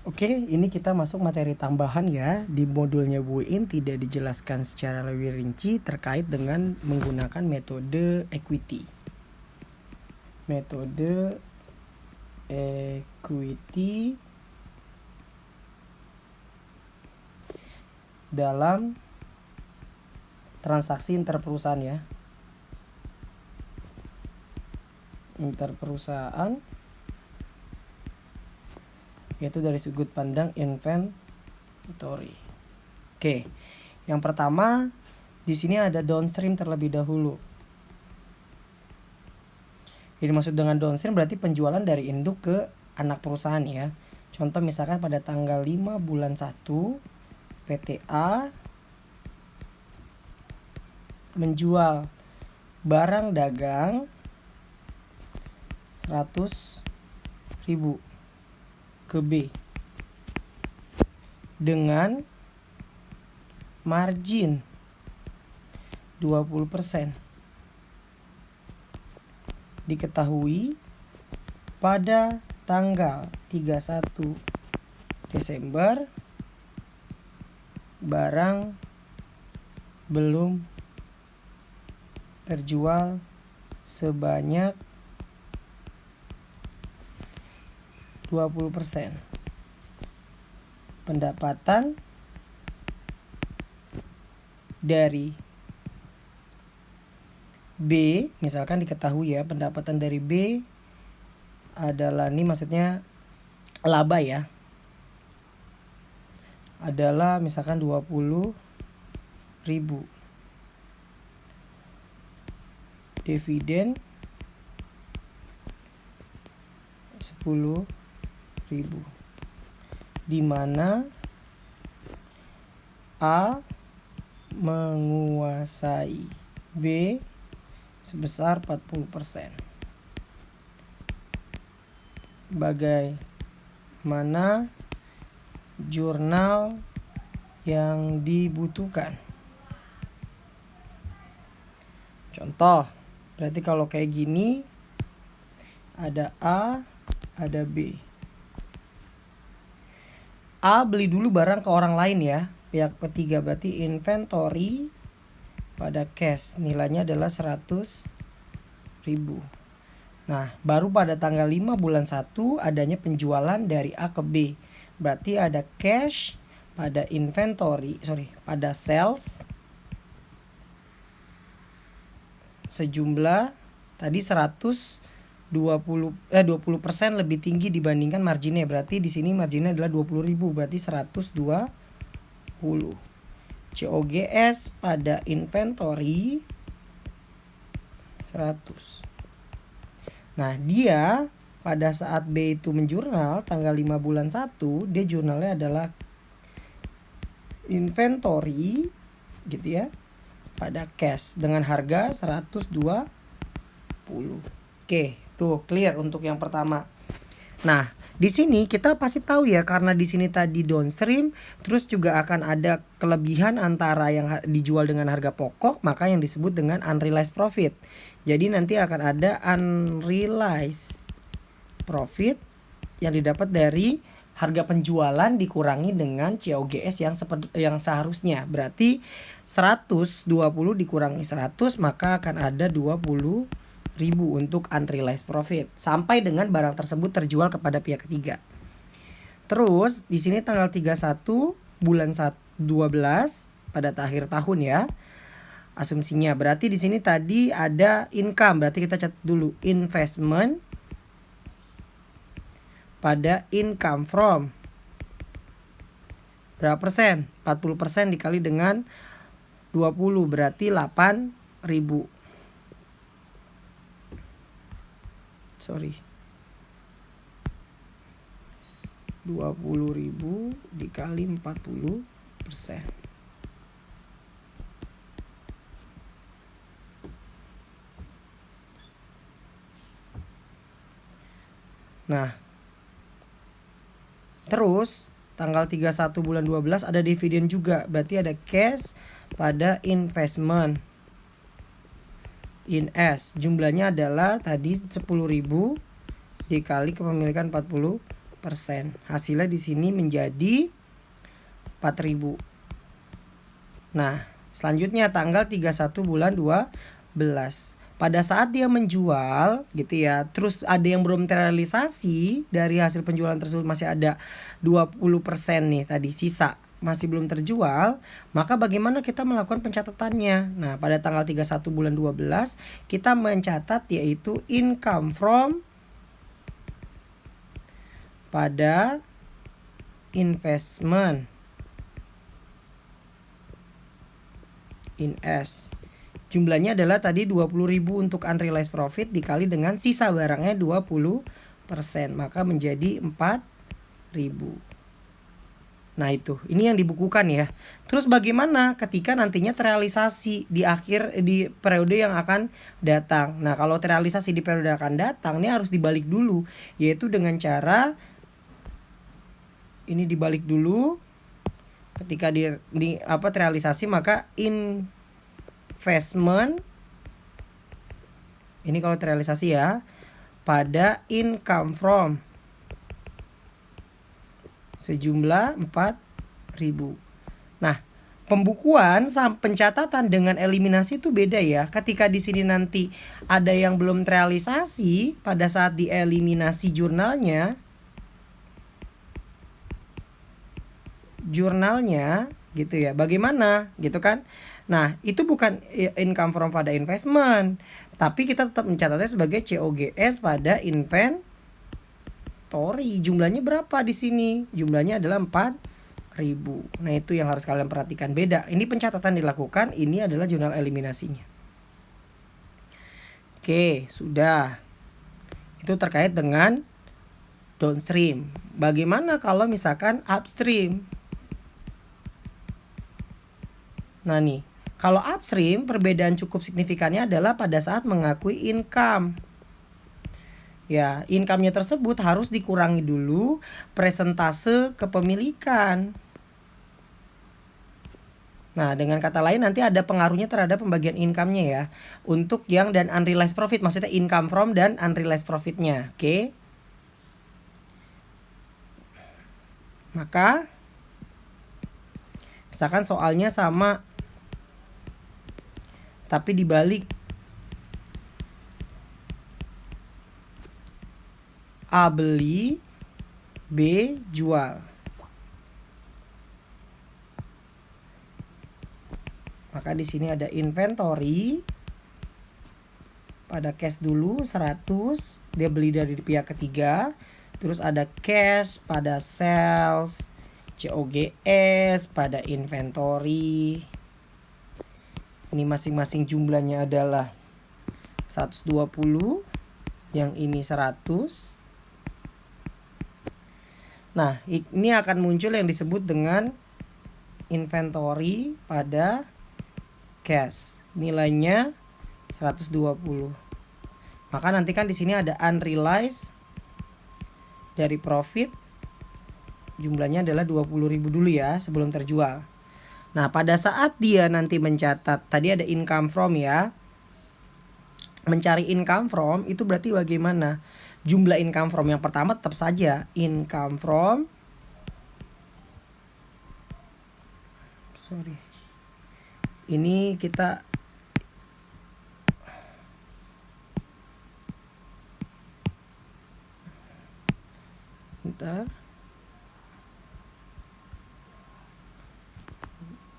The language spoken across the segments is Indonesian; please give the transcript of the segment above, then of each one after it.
Oke, ini kita masuk materi tambahan ya. Di modulnya Bu In tidak dijelaskan secara lebih rinci terkait dengan menggunakan metode equity. Metode equity dalam transaksi interperusahaan ya. Interperusahaan yaitu dari sudut pandang inventory. Oke. Yang pertama, di sini ada downstream terlebih dahulu. Jadi maksud dengan downstream berarti penjualan dari induk ke anak perusahaan ya. Contoh misalkan pada tanggal 5 bulan 1 PTA menjual barang dagang 100.000 ke B dengan margin 20%. Diketahui pada tanggal 31 Desember barang belum terjual sebanyak 20%. Pendapatan dari B, misalkan diketahui ya, pendapatan dari B adalah, ini maksudnya laba ya, adalah misalkan 20.000. Dividen 10.000, di mana A menguasai B sebesar 40%. Bagaimana jurnal yang dibutuhkan? Contoh, berarti kalau kayak gini ada A, ada B. A beli dulu barang ke orang lain ya, pihak ketiga, berarti inventory pada cash nilainya adalah 100.000. Nah, baru pada tanggal 5 bulan 1 adanya penjualan dari A ke B. Berarti ada cash pada pada sales sejumlah tadi 20% lebih tinggi dibandingkan marginnya. Berarti di sini marginnya adalah 20.000, berarti 120. COGS pada inventory 100. Nah, dia pada saat B itu menjurnal tanggal 5 bulan 1, dia jurnalnya adalah inventory gitu ya, pada cash dengan harga 120. Oke, tuh clear untuk yang pertama. Nah, di sini kita pasti tahu ya, karena di sini tadi downstream, terus juga akan ada kelebihan antara yang dijual dengan harga pokok, maka yang disebut dengan unrealized profit. Jadi nanti akan ada unrealized profit yang didapat dari harga penjualan dikurangi dengan COGS yang seharusnya. Berarti 120 dikurangi 100, maka akan ada 20.000 untuk unrealized profit sampai dengan barang tersebut terjual kepada pihak ketiga. Terus di sini tanggal 31 bulan 12 pada akhir tahun ya. Asumsinya berarti di sini tadi ada income, berarti kita catat dulu investment pada income from berapa persen? 40% dikali dengan 20 berarti 8.000. 20.000 dikali 40%. Nah, terus tanggal 31 bulan 12 ada dividen juga, berarti ada cash pada investment in S. Jumlahnya adalah tadi 10.000 dikali kepemilikan 40%. Hasilnya di sini menjadi 4.000. Nah, selanjutnya tanggal 31 bulan 12. Pada saat dia menjual gitu ya, terus ada yang belum terrealisasi dari hasil penjualan tersebut, masih ada 20% nih tadi sisa masih belum terjual, maka bagaimana kita melakukan pencatatannya? Nah, pada tanggal 31 bulan 12 kita mencatat yaitu income from pada investment in S. Jumlahnya adalah tadi 20.000 untuk unrealized profit dikali dengan sisa barangnya 20%, maka menjadi 4.000. Nah itu, ini yang dibukukan ya. Terus bagaimana ketika nantinya terrealisasi di periode yang akan datang. Nah kalau terrealisasi di periode yang akan datang, ini harus dibalik dulu, yaitu dengan cara ini dibalik dulu. Ketika terrealisasi, maka investment ini kalau terrealisasi ya pada income from sejumlah 4.000. Nah, pembukuan pencatatan dengan eliminasi itu beda ya. Ketika di sini nanti ada yang belum terrealisasi pada saat dieliminasi jurnalnya gitu ya. Bagaimana gitu kan? Nah, itu bukan income from pada investment, tapi kita tetap mencatatnya sebagai COGS pada inventory. Jumlahnya berapa di sini? Jumlahnya adalah 4.000. Nah, itu yang harus kalian perhatikan, beda. Ini pencatatan dilakukan, ini adalah jurnal eliminasinya. Oke, sudah. Itu terkait dengan downstream. Bagaimana kalau misalkan upstream? Nah nih, kalau upstream perbedaan cukup signifikannya adalah pada saat mengakui income. Ya, income-nya tersebut harus dikurangi dulu presentase kepemilikan. Nah, dengan kata lain nanti ada pengaruhnya terhadap pembagian income-nya ya. Untuk yang dan unrealized profit, maksudnya income from dan unrealized profit-nya. Oke. Maka misalkan soalnya sama tapi dibalik A beli, B jual. Maka di sini ada inventory pada cash dulu 100, dia beli dari pihak ketiga. Terus ada cash pada sales, COGS pada inventory. Ini masing-masing jumlahnya adalah 120, yang ini 100. Nah, ini akan muncul yang disebut dengan inventory pada cash. Nilainya 120. Maka nanti kan di sini ada unrealized dari profit. Jumlahnya adalah 20.000 dulu ya sebelum terjual. Nah, pada saat dia nanti mencatat, tadi ada income from ya. Mencari income from itu berarti bagaimana? Jumlah income from yang pertama tetap saja income from ini kita bentar.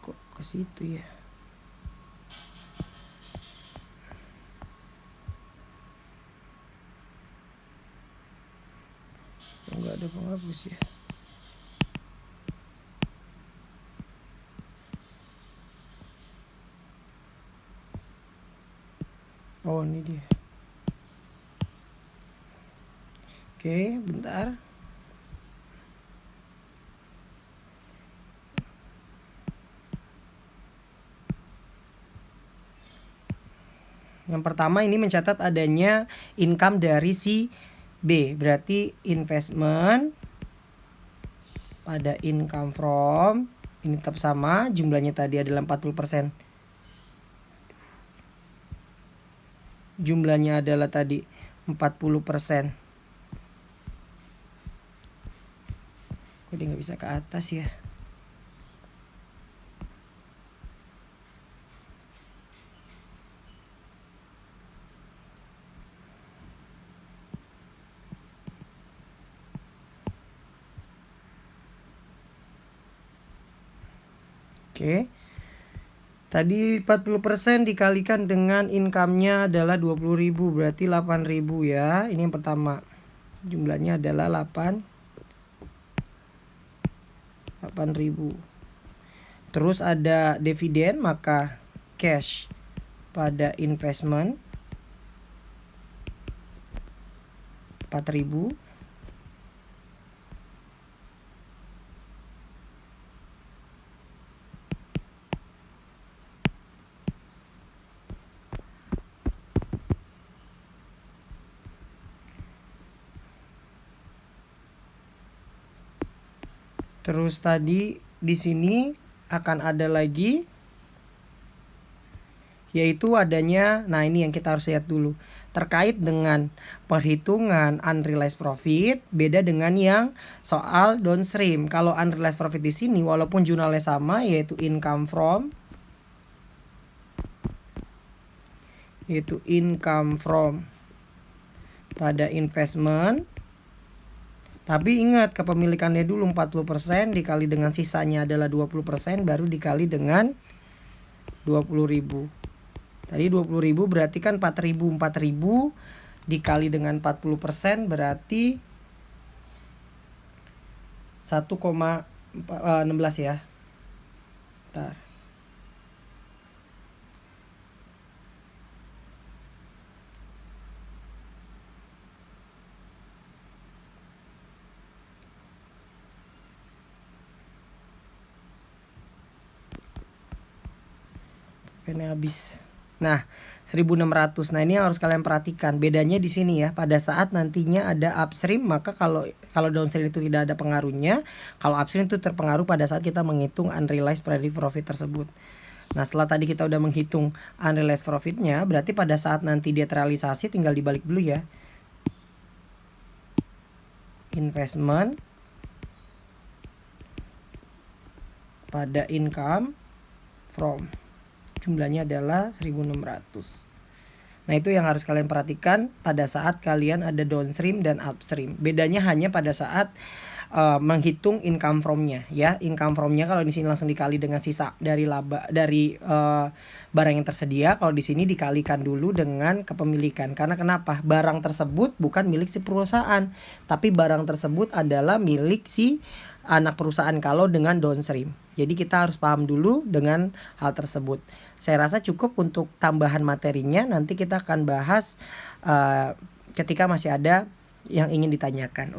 Kok ke situ ya? Enggak ada penghapus ya. Oh, ini dia. Oke, bentar. Yang pertama ini mencatat adanya income dari si B, berarti investment pada income from ini tetap sama, jumlahnya tadi adalah 40%. Jumlahnya adalah tadi 40%. Dia nggak bisa ke atas ya. Oke. Tadi 40% dikalikan dengan income-nya adalah 20.000, berarti 8.000 ya. Ini yang pertama. Jumlahnya adalah 8.000. Terus ada dividen, maka cash pada investment 4.000. Terus tadi di sini akan ada lagi, yaitu adanya, nah ini yang kita harus lihat dulu, terkait dengan perhitungan unrealized profit, beda dengan yang soal downstream. Kalau unrealized profit di sini walaupun jurnalnya sama, yaitu income from pada investment. Tapi ingat, kepemilikannya dulu 40% dikali dengan sisanya adalah 20%, baru dikali dengan 20.000. Tadi 20.000 berarti kan 4.000 dikali dengan 40% berarti 1,16 ya. Bentar. Pennya habis. Nah, 1.600. Nah, ini yang harus kalian perhatikan. Bedanya di sini ya. Pada saat nantinya ada upstream, maka kalau downstream itu tidak ada pengaruhnya. Kalau upstream itu terpengaruh pada saat kita menghitung unrealized profit tersebut. Nah, setelah tadi kita udah menghitung unrealized profitnya, berarti pada saat nanti dia terrealisasi tinggal dibalik dulu ya. Investment pada income from, jumlahnya adalah 1.600. Nah, itu yang harus kalian perhatikan pada saat kalian ada downstream dan upstream. Bedanya hanya pada saat menghitung income from-nya ya. Income from-nya kalau di sini langsung dikali dengan sisa dari laba dari barang yang tersedia. Kalau di sini dikalikan dulu dengan kepemilikan. Karena kenapa? Barang tersebut bukan milik si perusahaan, tapi barang tersebut adalah milik si anak perusahaan kalau dengan downstream. Jadi kita harus paham dulu dengan hal tersebut. Saya rasa cukup untuk tambahan materinya. Nanti kita akan bahas ketika masih ada yang ingin ditanyakan.